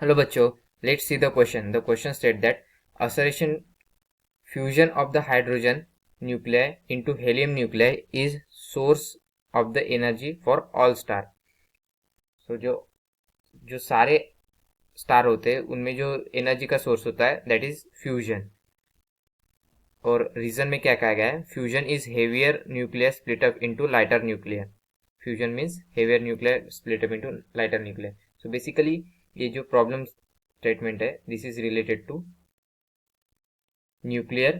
Hello बच्चों, let's see the question. The question state that acceleration fusion of the hydrogen nuclei into helium nuclei is source of the energy for all star. So जो सारे star होते हैं उनमें जो energy का source होता है दैट इज फ्यूजन. और रीजन में क्या कहा गया है, fusion is heavier nuclear split up into lighter nuclear. Fusion means heavier nuclear split up into lighter nuclear. So basically ये जो प्रॉब्लम स्टेटमेंट है this is related to nuclear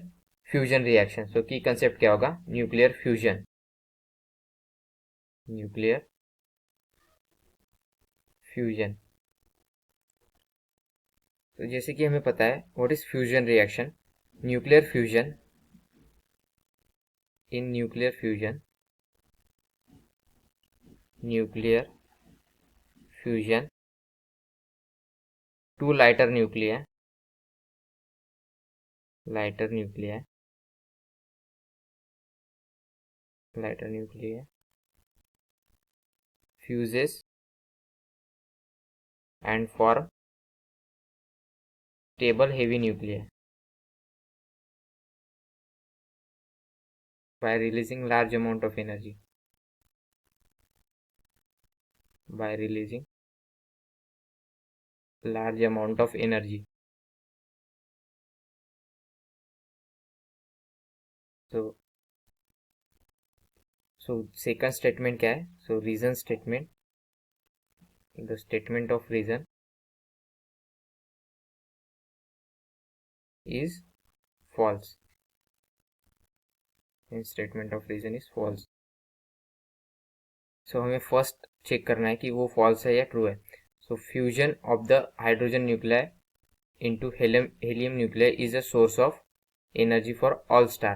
fusion reaction. So की concept क्या होगा, nuclear fusion. Nuclear fusion. तो जैसे कि हमें पता है what is fusion reaction. Nuclear fusion, in nuclear fusion, nuclear fusion two lighter nuclei, lighter nuclei, lighter nuclei fuses and form stable heavy nuclei by releasing large amount of energy. By releasing large amount of energy. So second statement क्या है, so reason statement, the statement of reason is false. And statement of reason is false. So हमें first check करना है कि वो false है या true है. So fusion of the hydrogen nuclei into helium nuclei is a source of energy for all star.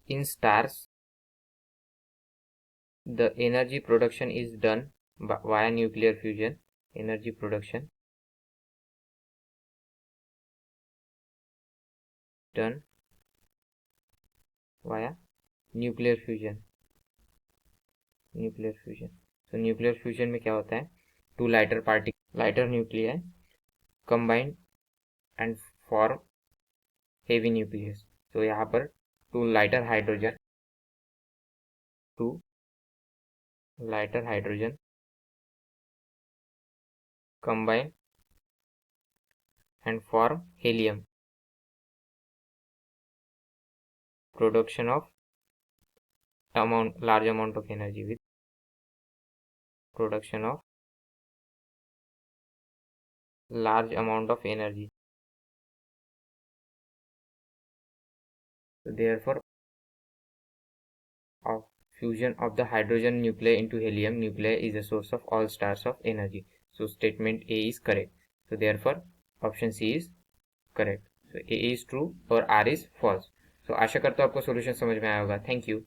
In stars, the energy production is done via nuclear fusion. Energy production done via nuclear fusion. Nuclear fusion. तो nuclear fusion में क्या होता है, two lighter nuclei combined and form heavy nucleus. तो यहाँ पर two lighter hydrogen combine and form helium. Production of large amount of energy with production of large amount of energy. So therefore of fusion of the hydrogen nuclei into helium nuclei is a source of all stars of energy. So statement A is correct. So therefore option C is correct. So A is true और R is false. So आशा करता हूँ आपको solution समझ में आया होगा. Thank you.